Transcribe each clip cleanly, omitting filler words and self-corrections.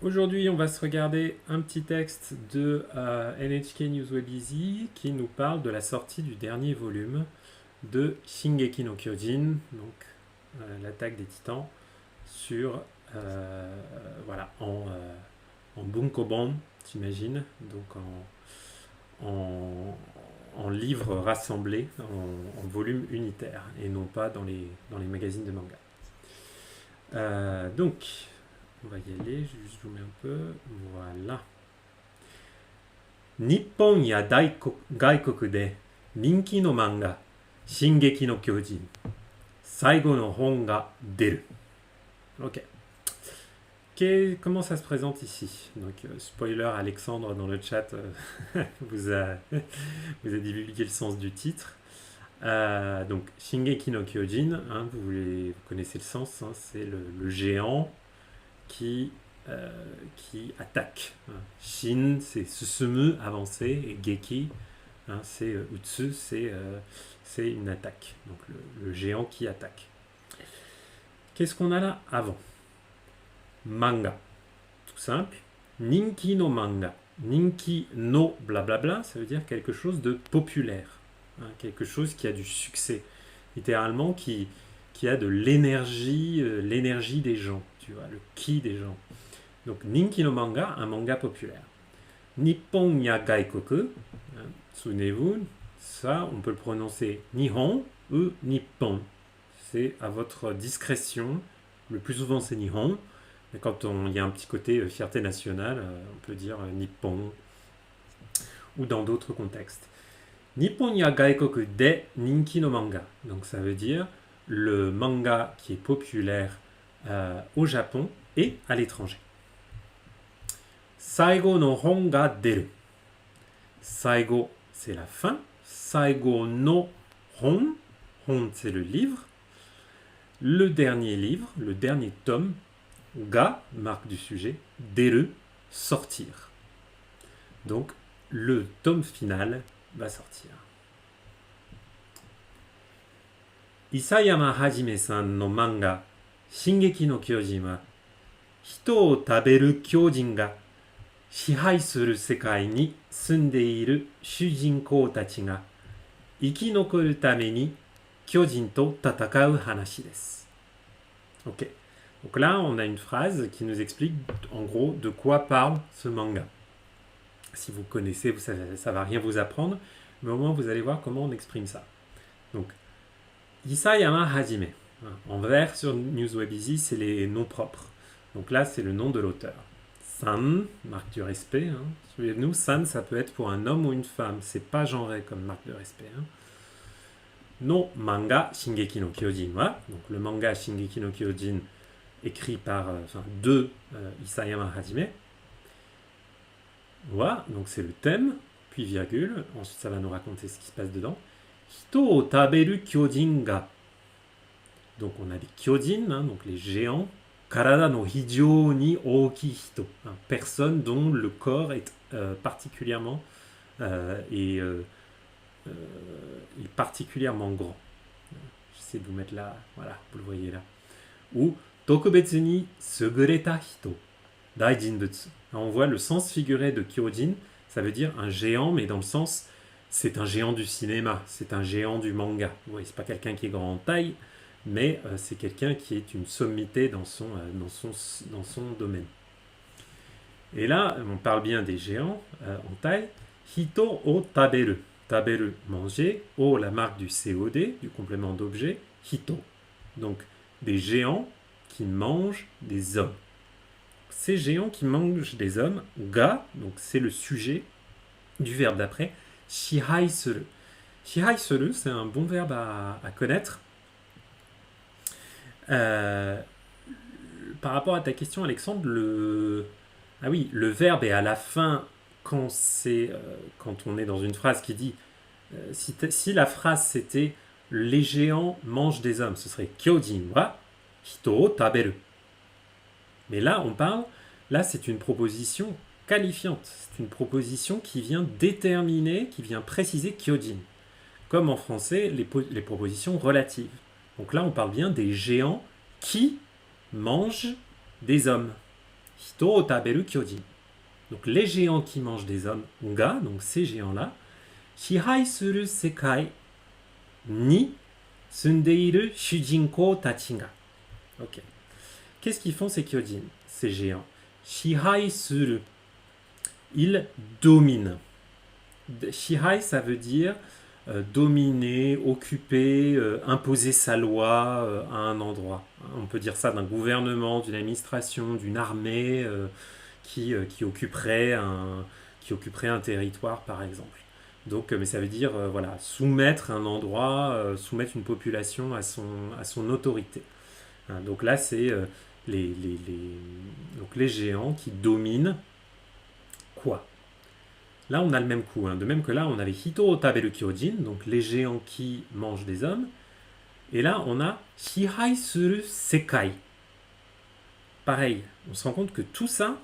Aujourd'hui, on va se regarder un petit texte de NHK News Webizy qui nous parle de la sortie du dernier volume de Shingeki no Kyojin, donc l'attaque des titans, sur voilà en bunkobon, t'imagines, donc en livres rassemblés en volumes unitaires et non pas dans les magazines de manga. Donc, on va y aller, je vais juste zoomer un peu. Voilà. Nippon ya gaikoku de ninki no manga Shingeki no Kyojin Saigo no hon ga deru. Ok. Comment ça se présente ici? Donc, spoiler, Alexandre dans le chat vous a divulgué le sens du titre. Donc, Shingeki no Kyojin, hein, vous connaissez le sens, hein, c'est le géant qui attaque. Shin, c'est Susumu, avancer, et Geki, hein, c'est Utsu, c'est une attaque. Donc le géant qui attaque. Qu'est-ce qu'on a là avant? Manga. Tout simple. Ninki no manga. Ninki no blablabla, ça veut dire quelque chose de populaire. Hein, quelque chose qui a du succès. Littéralement, qui a de l'énergie, l'énergie des gens, tu vois, le ki des gens. Donc, Ninki no manga, un manga populaire. Nippon ya gaikoku, hein, souvenez-vous, ça, on peut le prononcer Nihon ou Nippon. C'est à votre discrétion. Le plus souvent, c'est Nihon. Mais quand il y a un petit côté fierté nationale, on peut dire Nippon. Ou dans d'autres contextes. Nippon ya gaikoku de ninki no manga. Donc, ça veut dire le manga qui est populaire au Japon et à l'étranger. Saigo no hon ga deru. Saigo, c'est la fin. Saigo no hon. Hon, c'est le livre. Le dernier livre, le dernier tome. Ga, marque du sujet. Deru, sortir. Donc, le tome final va sortir. Isayama Hajime-san no manga Shingeki no Kyojin wa hito o taberu kyojin ga shihai suru sekai ni sunde iru shujinkou tachi ga ikinokoru tame ni kyojin to tatakau hanashi desu. Ok. Donc là, on a une phrase qui nous explique en gros de quoi parle ce manga. Si vous connaissez, ça ne va rien vous apprendre, mais au moins vous allez voir comment on exprime ça. Donc, Isayama Hajime. En vert sur News Webizy, c'est les noms propres. Donc là, c'est le nom de l'auteur. San, marque du respect. Hein. Souvenez-vous, San, ça peut être pour un homme ou une femme. C'est pas genré comme marque de respect. Hein. No manga Shingeki no Kyojin wa. Donc le manga Shingeki no Kyojin écrit par de Isayama Hajime. Voilà, donc c'est le thème, puis virgule. Ensuite, ça va nous raconter ce qui se passe dedans. Hito o taberu kyojin ga. Donc on a des kyojin, hein, donc les géants. Karada no hijou ni ooki hito. Hein, personne dont le corps est particulièrement particulièrement grand. J'essaie de vous mettre là, voilà, vous le voyez là. Ou tokubetsu ni sugureta hito. Daijinbutsu. On voit le sens figuré de kyojin, ça veut dire un géant, mais dans le sens, c'est un géant du cinéma, c'est un géant du manga. Vous voyez, c'est pas quelqu'un qui est grand en taille, mais c'est quelqu'un qui est une sommité dans son domaine. Et là, on parle bien des géants en taille. Hito o taberu. Taberu, manger. O, la marque du COD, du complément d'objet. Hito. Donc, des géants qui mangent des hommes. Ces géants qui mangent des hommes, ga, donc c'est le sujet du verbe d'après, shihai suru. Shihai suru, c'est un bon verbe à connaître. Par rapport à ta question, Alexandre, le verbe est à la fin quand on est dans une phrase qui dit si la phrase c'était les géants mangent des hommes, ce serait kyojin wa hito o taberu. Mais là, c'est une proposition qualifiante. C'est une proposition qui vient déterminer, qui vient préciser kyojin. Comme en français, les propositions relatives. Donc là, on parle bien des géants qui mangent des hommes. hito o taberu kyojin. Donc les géants qui mangent des hommes, ga, donc ces géants-là, shihai suru sekai ni sundeiru shujinko tachi ga. Ok. Qu'est-ce qu'ils font ces kyojin, ces géants? Shihai suru. Ils dominent. Shihai, ça veut dire dominer, occuper, imposer sa loi à un endroit. On peut dire ça d'un gouvernement, d'une administration, d'une armée qui occuperait un territoire, par exemple. Donc, mais ça veut dire voilà, soumettre un endroit, soumettre une population à son autorité. Hein, donc là, c'est donc les géants qui dominent quoi? Là, on a le même coup. Hein. De même que là, on avait Hito o taberu kyojin, donc les géants qui mangent des hommes. Et là, on a Shihai suru sekai. Pareil, on se rend compte que tout ça,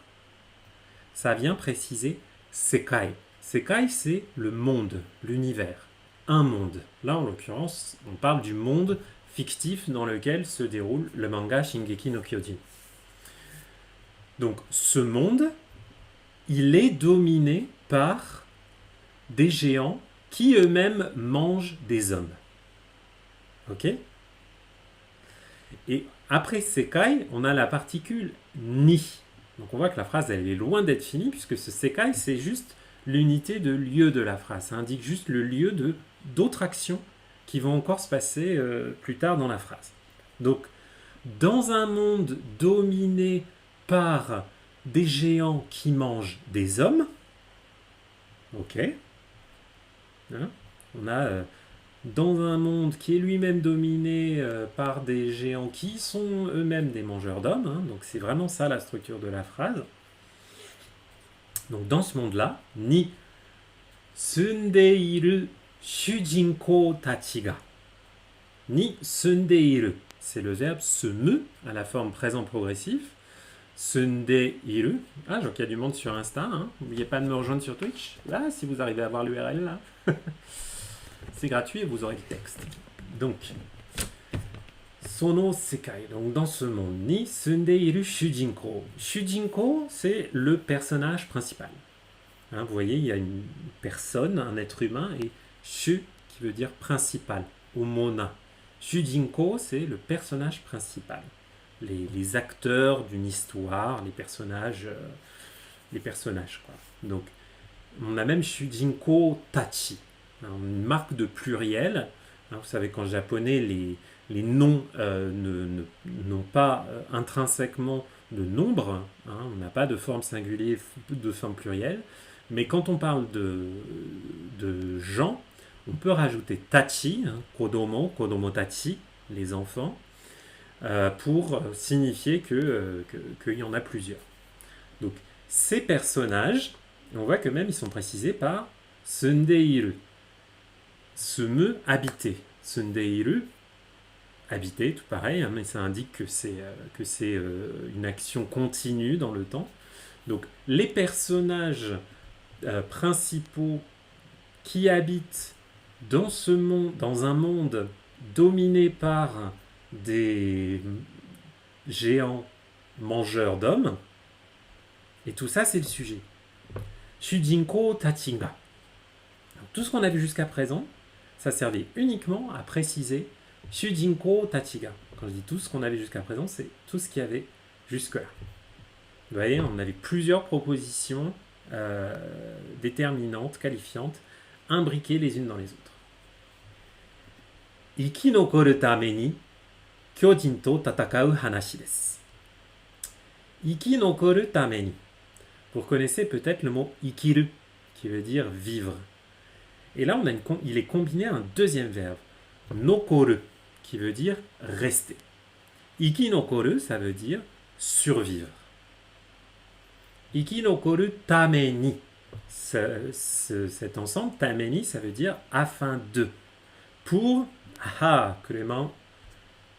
ça vient préciser sekai. Sekai, c'est le monde, l'univers, un monde. Là, en l'occurrence, on parle du monde fictif dans lequel se déroule le manga Shingeki no Kyojin. Donc, ce monde, il est dominé par des géants qui eux-mêmes mangent des hommes. Ok? Et après sekai, on a la particule ni. Donc on voit que la phrase elle est loin d'être finie puisque ce sekai c'est juste l'unité de lieu de la phrase. Ça indique juste le lieu d'autres actions qui vont encore se passer plus tard dans la phrase. Donc dans un monde dominé par des géants qui mangent des hommes, ok, hein, on a dans un monde qui est lui-même dominé par des géants qui sont eux-mêmes des mangeurs d'hommes, hein, donc c'est vraiment ça la structure de la phrase. Donc dans ce monde-là, ni sundeiru shujinko tachi ga. Ni sundeiru, c'est le verbe semu à la forme présent progressif. Sundeiru. Ah, je vois qu'il y a du monde sur Insta. Hein. N'oubliez pas de me rejoindre sur Twitch. Là, si vous arrivez à voir l'URL là. C'est gratuit et vous aurez le texte. Donc, sono sekai. Donc, dans ce monde, ni sundeiru shujinko. Shujinko, c'est le personnage principal. Hein, vous voyez, il y a une personne, un être humain, et shu qui veut dire principal. Omona. Shujinko, c'est le personnage principal. Les acteurs d'une histoire, les personnages quoi. Donc, on a même Shujinko Tachi, hein, une marque de pluriel. Hein, vous savez qu'en japonais, les noms n'ont pas intrinsèquement de nombre. Hein, on n'a pas de forme singulière, de forme plurielle. Mais quand on parle de gens, on peut rajouter Tachi, hein, Kodomo Tachi, les enfants. Pour signifier qu'il y en a plusieurs. Donc, ces personnages, on voit que même ils sont précisés par sundeiru. Seme, habiter. Sundeiru, habiter, tout pareil, hein, mais ça indique que c'est une action continue dans le temps. Donc, les personnages principaux qui habitent dans ce monde, dans un monde dominé par des géants mangeurs d'hommes. Et tout ça, c'est le sujet. Shujinko tachi ga. Tout ce qu'on a vu jusqu'à présent, ça servait uniquement à préciser Shujinko tachi ga. Quand je dis tout ce qu'on avait jusqu'à présent, c'est tout ce qu'il y avait jusque-là. Vous voyez, on avait plusieurs propositions déterminantes, qualifiantes, imbriquées les unes dans les autres. Ikinokoru tame ni kyojin to tatakau hanashi desu. Ikinokoru tame ni. Vous reconnaissez peut-être le mot ikiru, qui veut dire vivre. Et là, il est combiné à un deuxième verbe, nokoru, qui veut dire rester. Ikinokoru, ça veut dire survivre. Ikinokoru tame ni. Cet ensemble, tame ni, ça veut dire afin de. Pour, Clément,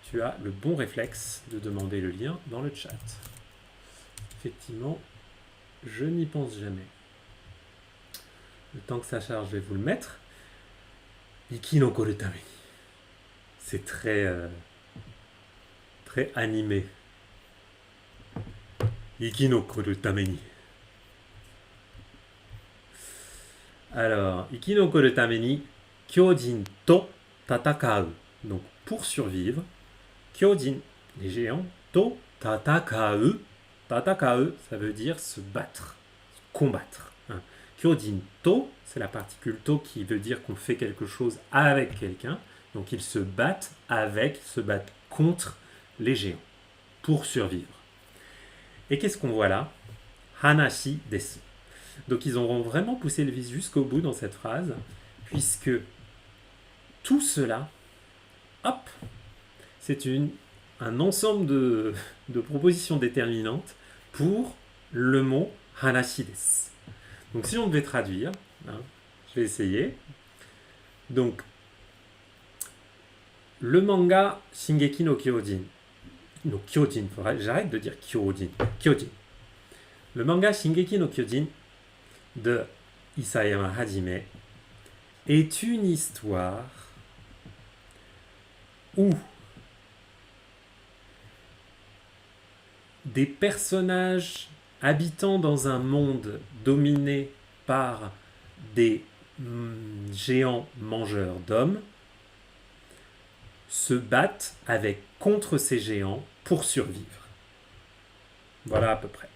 tu as le bon réflexe de demander le lien dans le chat. Effectivement, je n'y pense jamais. Le temps que ça charge, je vais vous le mettre. Iki no koru tame ni. C'est très animé. Ikinokoru tameni. Alors, ikinokoru tameni, kyojin to tatakau. Donc, pour survivre, kyojin, les géants, to tatakau. Tatakau, ça veut dire se battre, combattre. Hein. Kyojin to, c'est la particule to qui veut dire qu'on fait quelque chose avec quelqu'un. Donc, ils se battent contre les géants pour survivre. Et qu'est-ce qu'on voit là? Hanashi desu. Donc ils auront vraiment poussé le vice jusqu'au bout dans cette phrase, puisque tout cela, hop, c'est un ensemble de propositions déterminantes pour le mot hanashi desu. Donc si on devait traduire, hein, je vais essayer. Donc, le manga Shingeki no Kyojin, j'arrête de dire Kyojin. Le manga Shingeki no Kyojin de Isayama Hajime est une histoire où des personnages habitant dans un monde dominé par des géants mangeurs d'hommes se battent contre ces géants pour survivre. Voilà à peu près.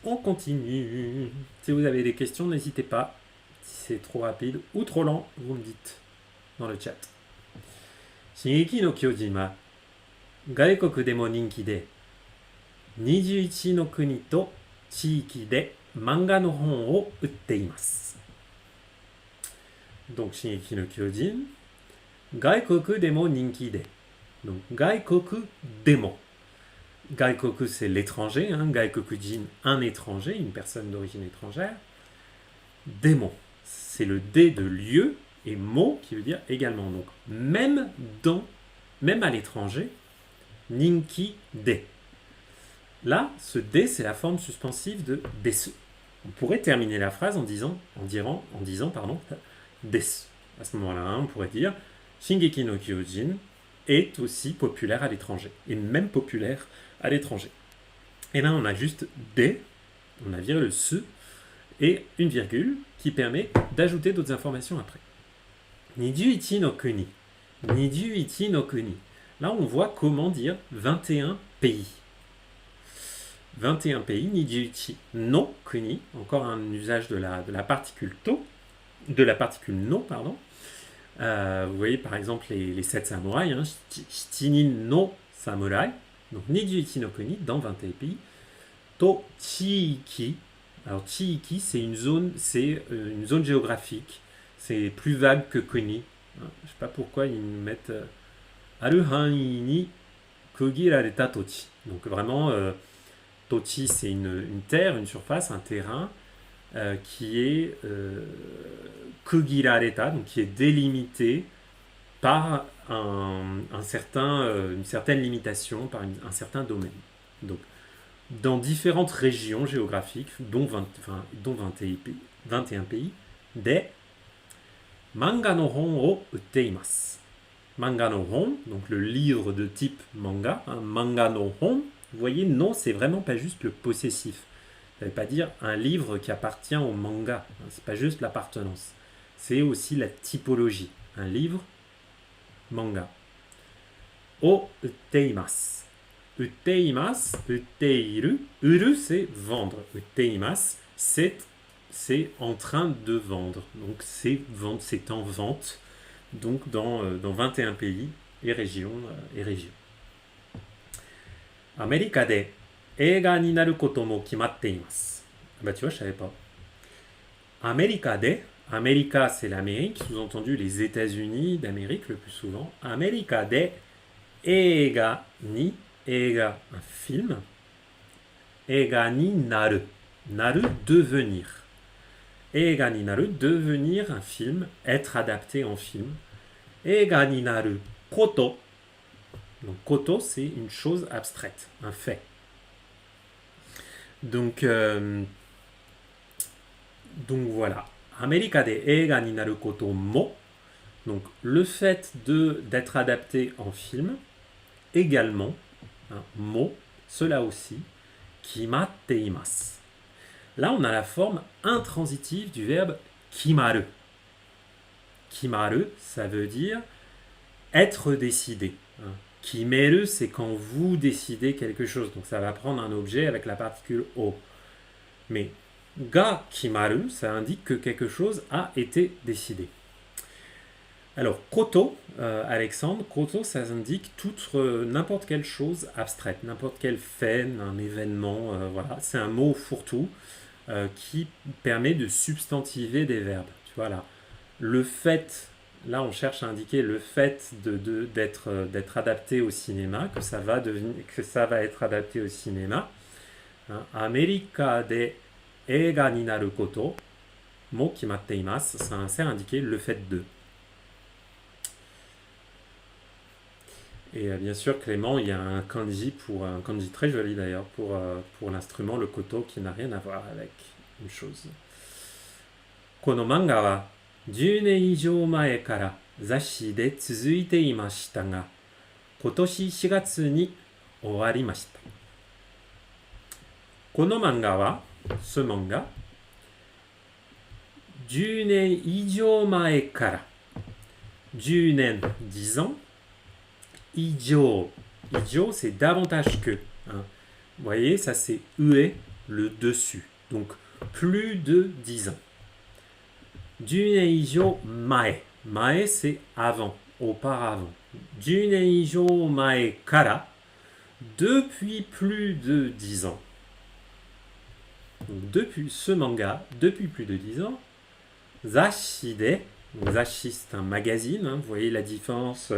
On continue. Si vous avez des questions, n'hésitez pas. Si c'est trop rapide ou trop lent, vous me dites dans le chat. Shingeki no Kyojin wa gaikoku de mo ninki de 21の国と地域で漫画の本を売っています。Donc Shingeki no Kyojin, gaikoku de mo ninki de. Donc gaikoku de mo. Gaikoku, c'est l'étranger, hein, Gaikokujin, un étranger, une personne d'origine étrangère. Démon, c'est le dé de lieu, et mo qui veut dire également. Donc, même à l'étranger, ninki de. Là, ce dé, c'est la forme suspensive de desu. On pourrait terminer la phrase en disant desu. À ce moment-là, hein, on pourrait dire Shingeki no Kyojin est aussi populaire à l'étranger, et même populaire à l'étranger. Et là, on a juste des, on a viré le se, et une virgule qui permet d'ajouter d'autres informations après. Nijuichi no kuni. Nijuichi no kuni. Là, on voit comment dire 21 pays. 21 pays, Nijuichi no kuni. Encore un usage de la particule to, de la particule no, pardon. Vous voyez par exemple les 7 samouraïs, hein, Shitinin no samurai. Donc, Nijuichi no kuni, dans 21 pays. To chiiki. Alors, chiiki, c'est une zone géographique. C'est plus vague que kuni. Je ne sais pas pourquoi ils mettent Aru han ni kugirareta tochi. Donc, vraiment, tochi, c'est une terre, une surface, un terrain qui est kugirareta, donc qui est délimité par une certaine limitation, par un certain domaine. Donc, dans différentes régions géographiques, dont 21 pays, des manga no hon o utteimasu. Manga no hon, donc le livre de type manga, hein, manga no hon, vous voyez, non, c'est vraiment pas juste le possessif. Ça ne veut pas dire un livre qui appartient au manga, hein, c'est pas juste l'appartenance. C'est aussi la typologie. Un livre manga. O utteimasu. Utteimasu, utteiru. Uru, c'est vendre. Utteimasu, c'est en train de vendre. Donc, c'est en vente. Donc, dans 21 pays et régions. Amerika de eiga ni naru koto mo kimatte imasu. Bah, tu vois, je savais pas. Amerika de. Amerika, c'est l'Amérique, sous-entendu les États-Unis d'Amérique le plus souvent. Amerika de eiga ni, eiga, un film. Eiga ni naru. Naru, devenir. Eiga ni naru, devenir un film, être adapté en film. Eiga ni naru koto. Donc koto, c'est une chose abstraite, un fait. Donc voilà. Amerika de eiga ni naru koto mo. Donc le fait d'être adapté en film, également, hein, mo, cela aussi, kimatte imasu. Là, on a la forme intransitive du verbe kimaru. Kimaru, ça veut dire être décidé. Kimeru, c'est quand vous décidez quelque chose. Donc ça va prendre un objet avec la particule o. Mais ga kimaru, ça indique que quelque chose a été décidé. Alors, koto, Alexandre, koto, ça indique n'importe quelle chose abstraite, n'importe quel fait, un événement, voilà. C'est un mot fourre-tout qui permet de substantiver des verbes. Tu vois là, le fait, là on cherche à indiquer le fait d'être adapté au cinéma, que ça va être adapté au cinéma. Amerika de eiga ni naru koto mo kimatte imasu, ça sert à indiquer le fait de. Et bien sûr, Clément, il y a un kanji très joli d'ailleurs, pour l'instrument, le koto, qui n'a rien à voir avec une chose. Kono manga wa 10年以上前から雑誌で続いていましたが、今年4月に終わりました。この漫画は、ce manga, 10年以上前から、10年、10 ans, ijo, c'est davantage que. Hein. Vous voyez, ça c'est ue, le dessus. Donc, plus de 10 ans. 10年以上前. Mae, c'est avant, auparavant. 10年以上前から, depuis plus de 10 ans. Donc, depuis ce manga, depuis plus de 10 ans, Zashi de, Zashi c'est un magazine, hein, vous voyez la différence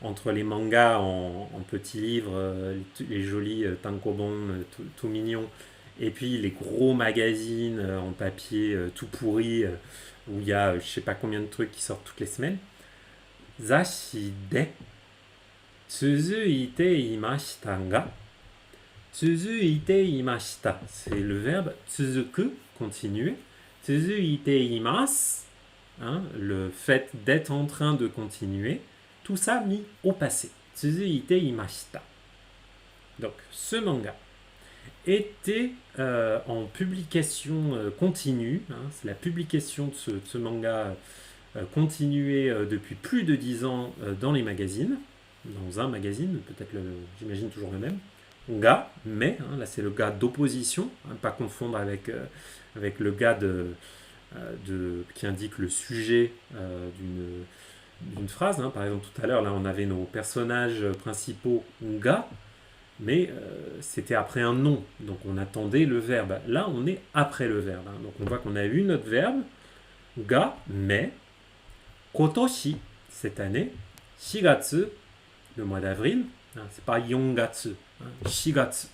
entre les mangas en petits livres, les jolis tankobon tout mignons, et puis les gros magazines en papier tout pourri, où il y a je sais pas combien de trucs qui sortent toutes les semaines. Zashi de tsuzuite imashita ga. Tsuzuite imashita, c'est le verbe tsuzuku, continuer. Tsuzuite imasu, hein, le fait d'être en train de continuer. Tout ça mis au passé. Tsuzuite imashita. Donc, ce manga était en publication continue. Hein, c'est la publication de ce manga continuée depuis plus de 10 ans dans les magazines. Dans un magazine, peut-être, j'imagine, toujours le même. Ga, mais, hein, là c'est le ga d'opposition, hein, pas confondre avec le ga qui indique le sujet d'une phrase. Hein. Par exemple, tout à l'heure, là, on avait nos personnages principaux ga, mais c'était après un nom, donc on attendait le verbe. Là, on est après le verbe. Hein. Donc on voit qu'on a eu notre verbe, ga, mais, kotoshi, cette année, shigatsu, le mois d'avril, hein, c'est pas yongatsu, hein, shigatsu.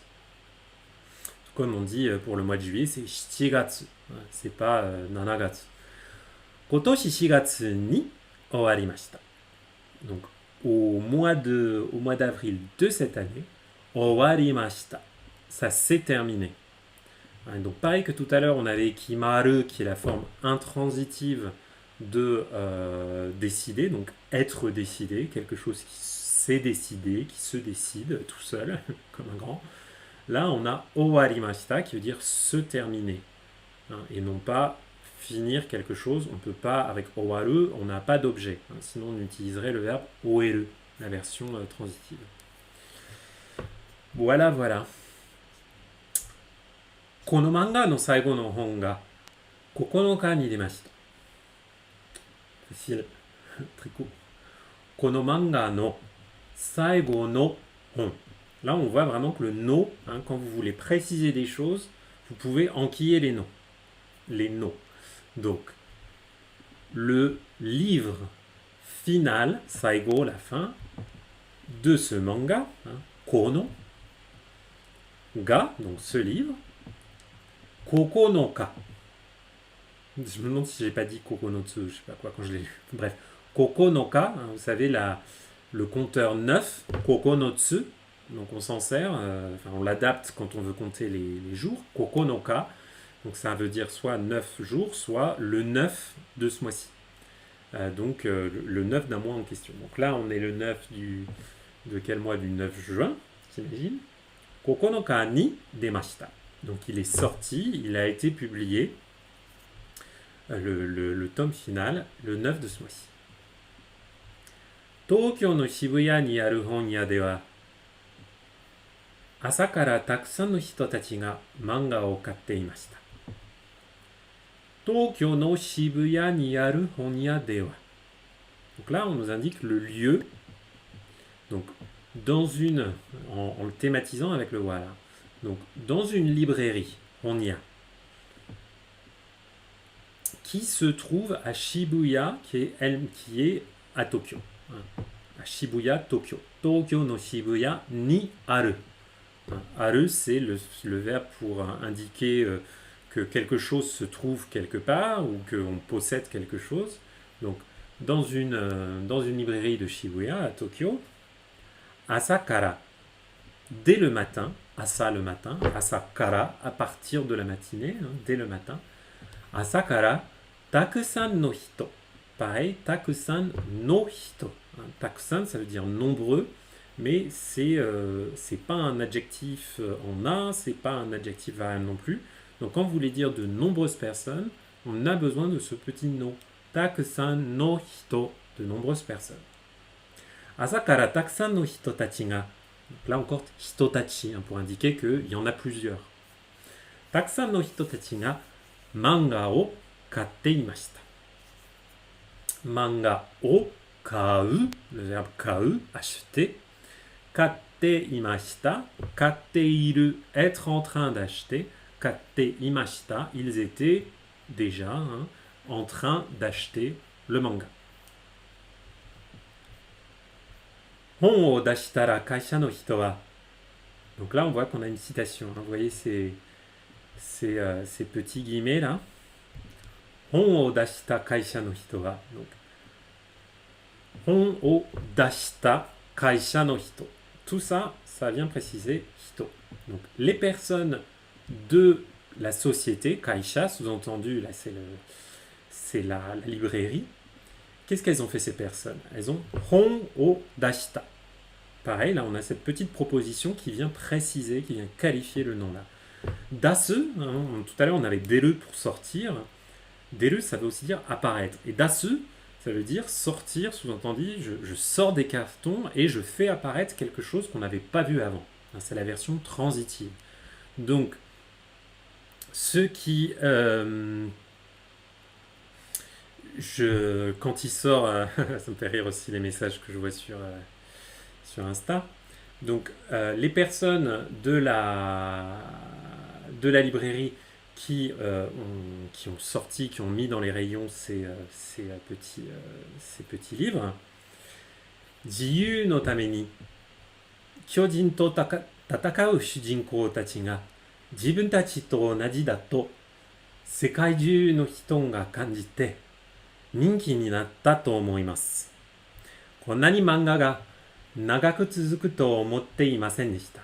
Comme on dit pour le mois de juillet, c'est shigatsu, hein, c'est pas nanagatsu. Kotoshi shigatsu ni owarimashita. Donc au mois d'avril de cette année, owarimashita, ça s'est terminé. Hein, donc pareil que tout à l'heure, on avait kimaru qui est la forme intransitive de décider, donc être décidé, quelque chose qui s'est décidé, qui se décide tout seul, comme un grand. Là, on a owarimashita qui veut dire se terminer, hein, et non pas finir quelque chose. On ne peut pas, avec owaru, on n'a pas d'objet. Hein, sinon, on utiliserait le verbe oeru, la version transitive. Voilà, voilà. Kono manga no saigo no hon ga 9日に出ました. Facile, très court. Kono manga no saigo no hon. Là, on voit vraiment que le no, hein, quand vous voulez préciser des choses, vous pouvez enquiller les noms. Les noms. Donc, le livre final, saigo, la fin, de ce manga, hein, kono, ga, donc ce livre, kokonoka. Je me demande si j'ai pas dit kokonotsu, je sais pas quoi quand je l'ai lu. Bref, kokonoka, hein, vous savez, le compteur 9, kokonotsu, donc on s'en sert, on l'adapte quand on veut compter les jours, kokonoka, donc ça veut dire soit 9 jours, soit le 9 de ce mois-ci. Donc le 9 d'un mois en question. Donc là, on est le 9 de quel mois? Du 9 juin, j'imagine. 9日に出ました。Donc il est sorti, il a été publié, le tome final, le 9 de ce mois-ci. 東京の渋谷にある本屋では、朝からたくさんの人たちが漫画を買っていました。東京の渋谷にある本屋では。Donc là, on nous indique le lieu. Donc, dans une, en le thématisant avec le voilà. Donc, dans une librairie, Honya, qui se trouve à Shibuya, qui est à Tokyo. À Shibuya, Tokyo. Tokyo no Shibuya ni aru. Aru, c'est le verbe pour indiquer que quelque chose se trouve quelque part ou qu'on possède quelque chose. Donc, dans une librairie de Shibuya à Tokyo, Asakara, dès le matin, asa le matin, asakara, à partir de la matinée, dès le matin, asakara, takusan no hito. Pareil, takusan no hito. Takusan, ça veut dire nombreux, mais c'est pas un adjectif en a, c'est pas un adjectif variable non plus. Donc quand vous voulez dire de nombreuses personnes, on a besoin de ce petit no. Takusan no hito, de nombreuses personnes. Asakara takusan no hito tachi ga. Là encore, hitotachi, pour indiquer qu'il y en a plusieurs. Takusan no hitotachi ga manga o katte imashita. Manga o kau, le verbe kau, acheter. Katte imashita, katte iru, être en train d'acheter. Katte imashita, ils étaient déjà en train d'acheter le manga. Hon o dashitara kaisha no hito wa. Donc là, on voit qu'on a une citation. Vous voyez ces petits guillemets là. Hon o dashita kaisha no hito wa. Donc, hon o dashita kaisha no hito. Tout ça, ça vient préciser hito. Donc, les personnes de la société, kaisha, sous-entendu, là, c'est la librairie. Qu'est-ce qu'elles ont fait ces personnes? Elles ont hon o dashita. Pareil, là on a cette petite proposition qui vient préciser, qui vient qualifier le nom là. Dasu, tout à l'heure on avait deru pour sortir. Deru ça veut aussi dire apparaître. Et dasu, ça veut dire sortir, sous-entendu, je sors des cartons et je fais apparaître quelque chose qu'on n'avait pas vu avant. C'est la version transitive. Donc, ceux qui... quand il sort, ça me fait rire aussi les messages que je vois sur Insta. Donc, les personnes de la librairie qui ont sorti, qui ont mis dans les rayons ces petits livres. Jiyu no tameni, kyojin to tatakau shujinkou tachi ga, jibun tachi to onaji da to, sekai juu no hito ga kanjite, 人気になったと思います。こんなに漫画が長く続くと思っていませんでした。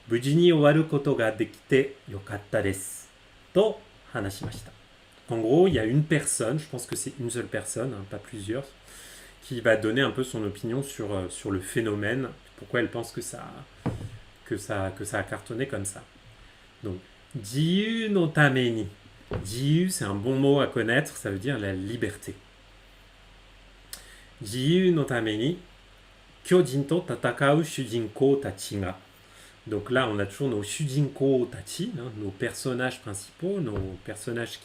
無事に終わることができてよかったです。と話しました。En gros, il y a une personne, je pense que c'est une seule personne, pas plusieurs, qui va donner un peu son opinion sur le phénomène, pourquoi elle pense que ça a cartonné comme ça. Donc, Jiyu no tameni. Jiyu, c'est un bon mot à connaître, ça veut dire la liberté. Jiyu no tameni, kyojin to tatakau shujinkou tachi ga. Donc là, on a toujours nos shujinkou tachi, nos personnages principaux, nos personnages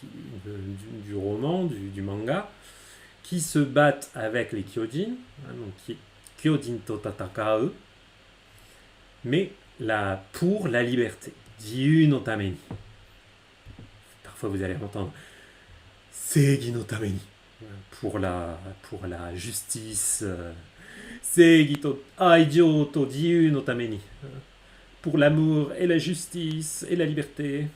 du roman, du manga, qui se battent avec les kyojin, donc kyojin to tatakau, mais pour la liberté. Jiyu no tameni. Vous allez entendre Seigi no tameni, pour la justice, Seigi to aijou to jiyu no tameni, pour l'amour et la justice et la liberté.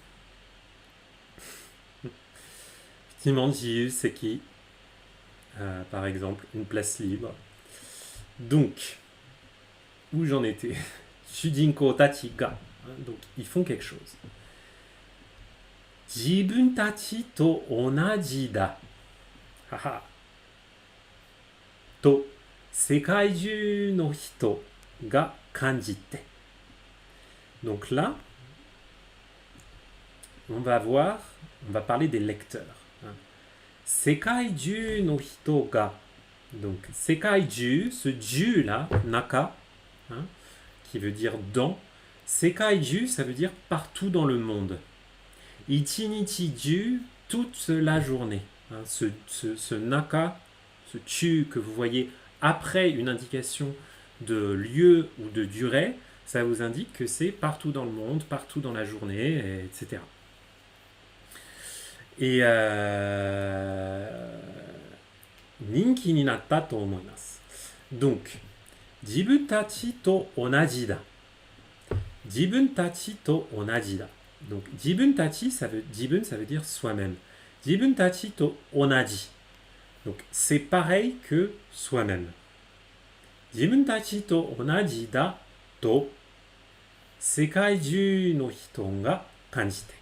Effectivement, jiyu c'est qui, par exemple, une place libre. Donc, où j'en étais? Shujinkou tachi ga, donc ils font quelque chose. Jibun tachi to onaji da. Haha. To, sekai juu no hito ga kanjite. Donc là, on va parler des lecteurs. Hein. Sekai-ju no hito ga. Donc, Sekai-ju, ce ju là, naka, hein, qui veut dire dans. Sekai-ju, ça veut dire partout dans le monde. Ichinichi-ju, toute la journée. Hein, ce naka, ce chu que vous voyez après une indication de lieu ou de durée, ça vous indique que c'est partout dans le monde, partout dans la journée, etc. Et ninki ni natta to omoimasu. Donc, jibun tachi to onaji da. Jibun tachi to onaji da. Donc, jibun tachi, jibun, ça veut dire soi-même. Jibun tachi to onaji. Donc, c'est pareil que soi-même. Jibun tachi to onaji da to sekai ju no hito ga kanjite.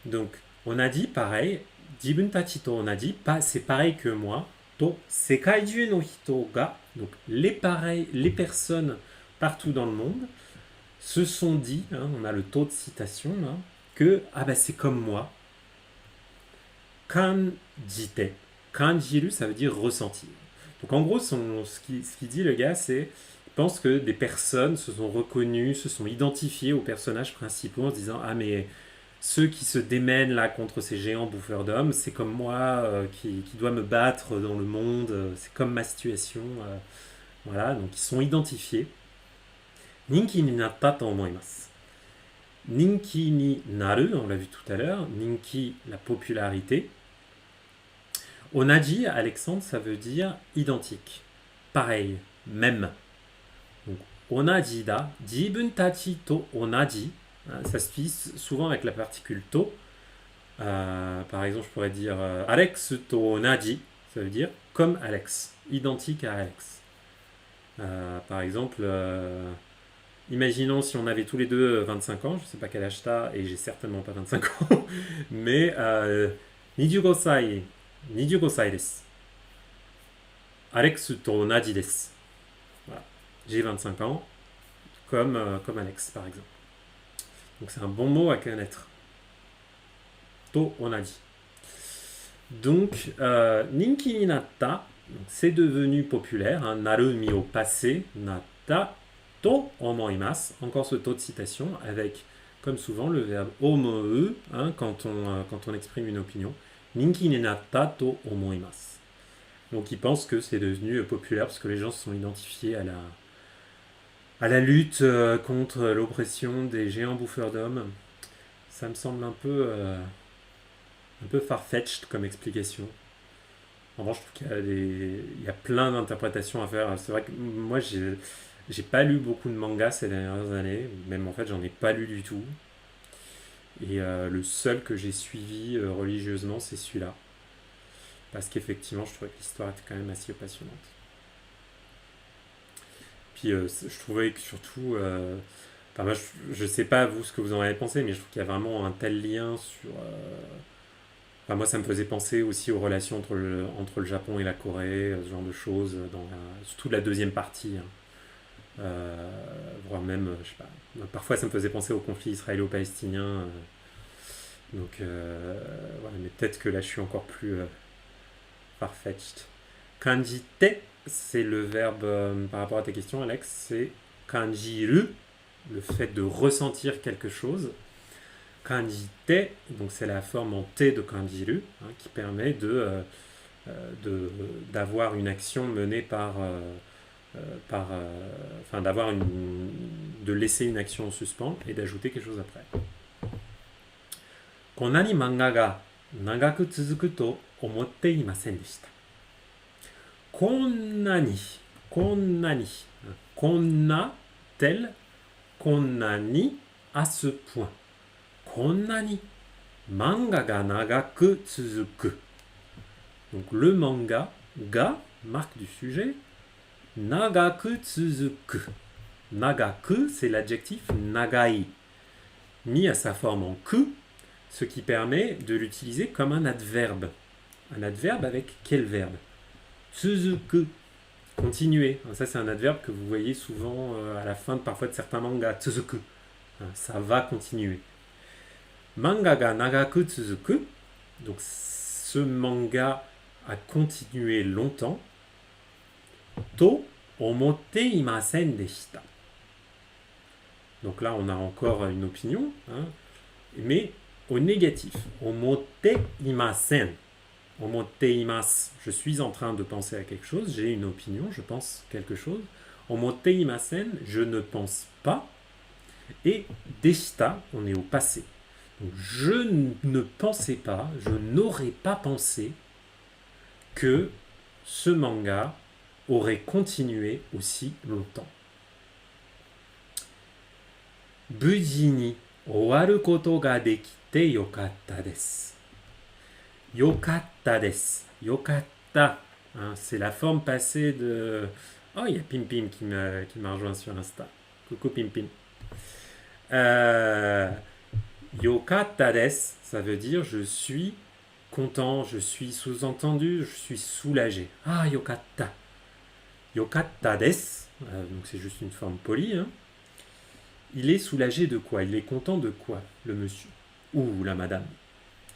Donc, on a dit pareil, jibun tachi to onaji, c'est pareil que moi, to sekai ju no hito ga, donc les personnes partout dans le monde, se sont dit, hein, on a le taux de citation, hein, que c'est comme moi. Kanjite. Kanjiru, ça veut dire ressentir. Donc en gros, ce qu'il dit le gars, c'est il pense que des personnes se sont reconnues, se sont identifiées aux personnages principaux en se disant mais ceux qui se démènent là contre ces géants bouffeurs d'hommes, c'est comme moi qui doit me battre dans le monde, c'est comme ma situation. Voilà, donc ils sont identifiés. Ninki ni natta to omoimasu. Ninki ni naru, on l'a vu tout à l'heure. Ninki, la popularité. Onaji, Alexandre, ça veut dire identique, pareil, même. Donc, onaji da, jibun tachi to onaji, ça se finit souvent avec la particule to. Par exemple, je pourrais dire Alex to onaji, ça veut dire comme Alex, identique à Alex. Par exemple, imaginons si on avait tous les deux 25 ans, je ne sais pas quel âge t'as, et j'ai certainement pas 25 ans, mais 25 歳 25歳です。Alex to onaji desu. Voilà. J'ai 25 ans, comme Alex, par exemple. Donc c'est un bon mot à connaître. To onaji. Donc, ninki ni natta, c'est devenu populaire. Hein, narumi au passé, natta to omoimasu. Encore ce taux de citation avec, comme souvent, le verbe omou, hein, quand on exprime une opinion. Ninki ni natta to omoimasu. Donc il pense que c'est devenu populaire parce que les gens se sont identifiés à la lutte contre l'oppression des géants bouffeurs d'hommes. Ça me semble un peu farfetched comme explication. En revanche, je trouve qu'il y a plein d'interprétations à faire. C'est vrai que moi, j'ai pas lu beaucoup de mangas ces dernières années. Même en fait, j'en ai pas lu du tout. Et le seul que j'ai suivi religieusement, c'est celui-là. Parce qu'effectivement, je trouvais que l'histoire était quand même assez passionnante. Puis je trouvais que surtout... moi, je sais pas vous ce que vous en avez pensé, mais je trouve qu'il y a vraiment un tel lien sur... moi, ça me faisait penser aussi aux relations entre le Japon et la Corée, ce genre de choses, surtout la deuxième partie. Hein. Voire même, je sais pas. Parfois, ça me faisait penser au conflit israélo-palestinien. Donc, voilà, mais peut-être que là, je suis encore plus farfetched. Kanjite, c'est le verbe, par rapport à ta question, Alex, c'est kanjiru, le fait de ressentir quelque chose. Kanjite, donc c'est la forme en T de kanjiru, hein, qui permet d'avoir une action menée de laisser une action en suspens et d'ajouter quelque chose après. Konna ni manga ga nagaku tsuzuku to omotte imasen deshita. Konna ni, konna tel, konna ni à ce point. Konna ni manga ga nagaku tsuzuku. Donc le manga, ga, marque du sujet, nagaku tsuzuku. Nagaku, c'est l'adjectif nagai, mis à sa forme en ku, ce qui permet de l'utiliser comme un adverbe. Un adverbe avec quel verbe? Tsuzuku. continuer. Ça, c'est un adverbe que vous voyez souvent à la fin parfois de certains mangas. Tsuzuku. Ça va continuer. Manga ga nagaku tsuzuku. Donc, ce manga a continué longtemps. To omotte imasen deshita. Donc là, on a encore une opinion, hein, mais au négatif. Omotte imasen. Omotte imasu. Je suis en train de penser à quelque chose, j'ai une opinion, je pense quelque chose. Omotte imasen, je ne pense pas. Et deshita, on est au passé. Donc je ne pensais pas, je n'aurais pas pensé que ce manga aurait continué aussi longtemps. Buji ni owaru koto ga dekite yokatta desu. Yokatta desu. Yokatta. Hein, c'est la forme passée de... Oh, il y a Pim Pim qui m'a rejoint sur Insta. Coucou Pim Pim. Yokatta desu, ça veut dire je suis content, je suis sous-entendu, je suis soulagé. Ah, yokatta. Yokatta desu, donc c'est juste une forme polie. Hein. Il est soulagé de quoi? Il est content de quoi, le monsieur? Ou la madame?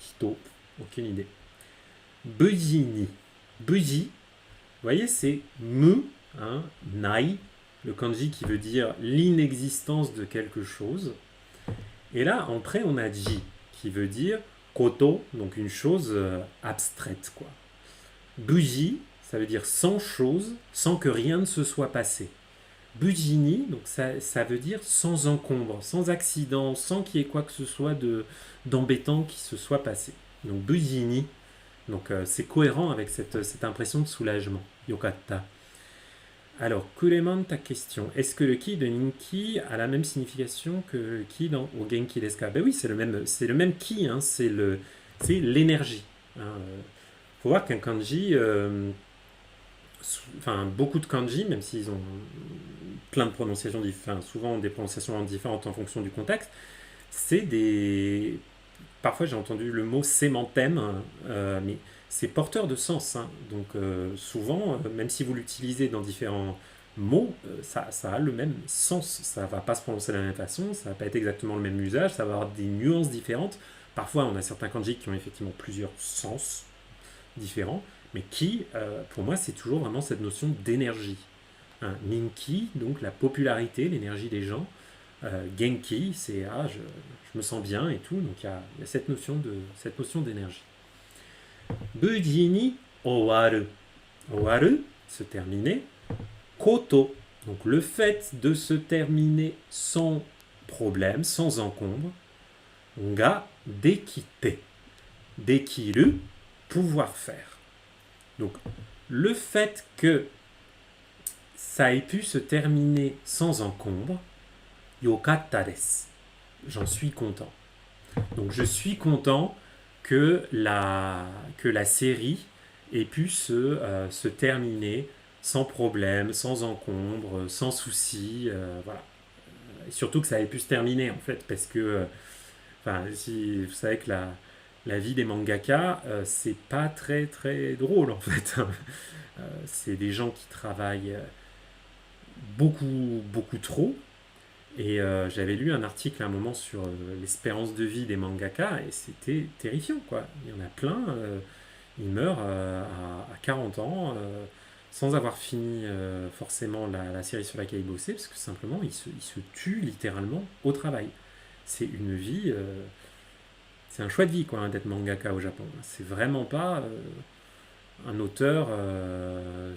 Hito, aucune idée. Buji ni. Buji, vous voyez, c'est mu, hein, nai, le kanji qui veut dire l'inexistence de quelque chose. Et là, après, on a ji, qui veut dire koto, donc une chose abstraite, quoi. Buji, ça veut dire sans chose, sans que rien ne se soit passé. Bujini, donc ça veut dire sans encombre, sans accident, sans qu'il y ait quoi que ce soit d'embêtant qui se soit passé. Donc bujini, donc c'est cohérent avec cette impression de soulagement. Yokatta. Alors, Kureman, ta question. Est-ce que le ki de Ninki a la même signification que le ki dans O Genki desu ka? Ben oui, c'est le même ki, hein, c'est l'énergie. Il faut voir qu'un kanji, beaucoup de kanji, même s'ils ont plein de prononciations différentes, souvent des prononciations différentes en fonction du contexte, c'est des... Parfois j'ai entendu le mot sémantème, mais c'est porteur de sens. Hein. Donc souvent, même si vous l'utilisez dans différents mots, ça a le même sens. Ça ne va pas se prononcer de la même façon, ça ne va pas être exactement le même usage, ça va avoir des nuances différentes. Parfois, on a certains kanji qui ont effectivement plusieurs sens différents, mais qui, pour moi, c'est toujours vraiment cette notion d'énergie. Hein, Ninki, donc la popularité, l'énergie des gens. Genki, c'est je me sens bien et tout. Donc il y a cette notion d'énergie. Buji ni owaru. Owaru, se terminer. Koto, donc le fait de se terminer sans problème, sans encombre. Ga dekite. Dekiru, pouvoir faire. Donc le fait que ça ait pu se terminer sans encombre, yokatta desu. J'en suis content. Donc je suis content que la série ait pu se terminer sans problème, sans encombre, sans souci. Voilà. Et surtout que ça ait pu se terminer en fait, parce que si vous savez que la vie des mangaka, c'est pas très très drôle en fait. C'est des gens qui travaillent beaucoup beaucoup trop. Et j'avais lu un article à un moment sur l'espérance de vie des mangaka et c'était terrifiant quoi. Il y en a plein, ils meurent à 40 ans sans avoir fini forcément la série sur laquelle ils bossaient parce que simplement ils se tuent littéralement au travail. C'est une vie, c'est un choix de vie quoi hein, d'être mangaka au Japon. C'est vraiment pas un auteur,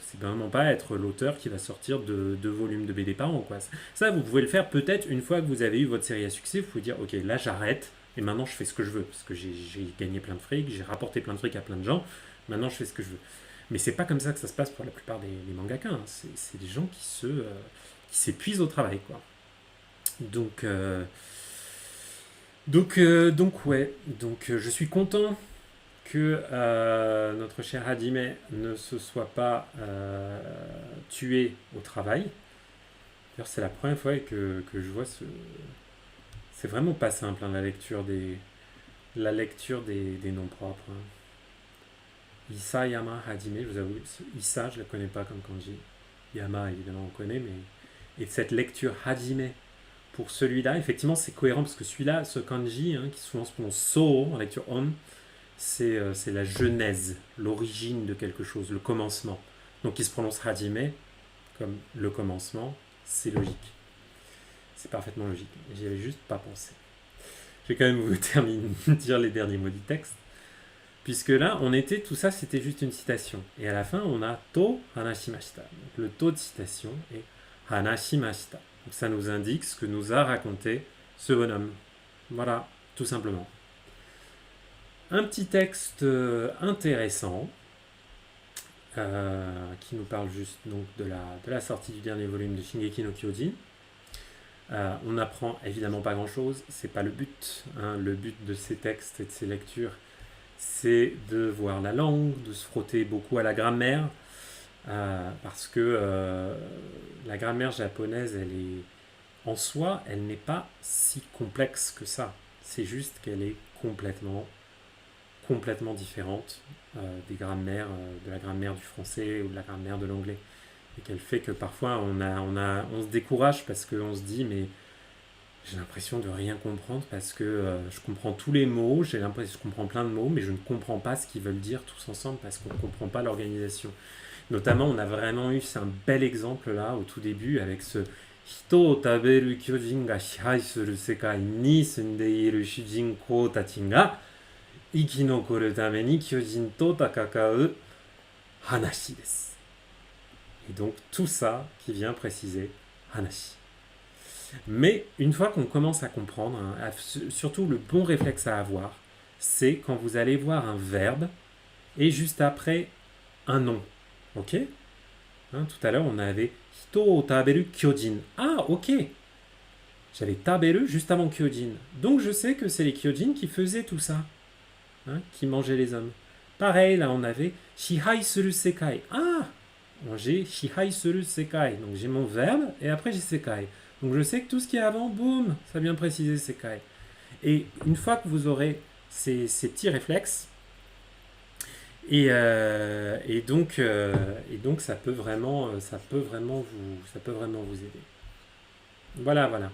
c'est vraiment pas être l'auteur qui va sortir de 2 volumes de BD par an. Quoi. Ça, vous pouvez le faire peut-être une fois que vous avez eu votre série à succès. Vous pouvez dire, ok, là j'arrête et maintenant je fais ce que je veux parce que j'ai gagné plein de fric, j'ai rapporté plein de fric à plein de gens. Maintenant je fais ce que je veux. Mais c'est pas comme ça que ça se passe pour la plupart des mangaka. Hein. C'est des gens qui s'épuisent au travail, quoi. Donc ouais. Donc je suis content que notre cher Hajime ne se soit pas tué au travail. D'ailleurs, c'est la première fois que je vois ce... C'est vraiment pas simple, hein, la lecture des noms propres. Hein. Isayama Hajime, je vous avoue, Issa, je la connais pas comme kanji. Yama, évidemment, on connaît, mais... Et cette lecture hajime, pour celui-là, effectivement, c'est cohérent, parce que celui-là, ce kanji, qui souvent se prononce so, en lecture on, c'est la genèse, l'origine de quelque chose, le commencement. Donc il se prononce hajime, comme le commencement, c'est logique. C'est parfaitement logique. J'y avais juste pas pensé. Je vais quand même vous dire les derniers mots du texte. Puisque là, tout ça, c'était juste une citation. Et à la fin, on a to hanashimashita. Donc le to de citation est hanashimashita. Donc ça nous indique ce que nous a raconté ce bonhomme. Voilà, tout simplement. Un petit texte intéressant qui nous parle juste donc de la sortie du dernier volume de Shingeki no Kyojin. On n'apprend évidemment pas grand-chose, c'est pas le but. Le but de ces textes et de ces lectures, c'est de voir la langue, de se frotter beaucoup à la grammaire, parce que la grammaire japonaise, en soi, elle n'est pas si complexe que ça. C'est juste qu'elle est complètement différente des grammaires, de la grammaire du français ou de la grammaire de l'anglais. Et qu'elle fait que parfois on se décourage parce qu'on se dit mais j'ai l'impression de rien comprendre parce que je comprends tous les mots, j'ai l'impression que je comprends plein de mots, mais je ne comprends pas ce qu'ils veulent dire tous ensemble parce qu'on ne comprend pas l'organisation. Notamment, on a vraiment eu un bel exemple là au tout début avec ce Hito o taberu kyojin ga shihai suru sekai ni sundeiru shujinkou tachi ga ikinokoru tame ni kyojin to takakau hanashi desu. Et donc tout ça qui vient préciser hanashi. Mais une fois qu'on commence à comprendre, surtout le bon réflexe à avoir, c'est quand vous allez voir un verbe et juste après un nom. Ok ? Tout à l'heure, on avait hito o taberu kyojin. Ah, ok. J'avais taberu juste avant kyojin. Donc je sais que c'est les kyojin qui faisaient tout ça. Qui mangeaient les hommes. Pareil, là, on avait shihai suru sekai. Ah, j'ai shihai suru sekai. Donc j'ai mon verbe et après j'ai sekai. Donc je sais que tout ce qui est avant, boum, ça vient préciser sekai. Et une fois que vous aurez ces petits réflexes, et donc ça peut vraiment vous aider. Voilà.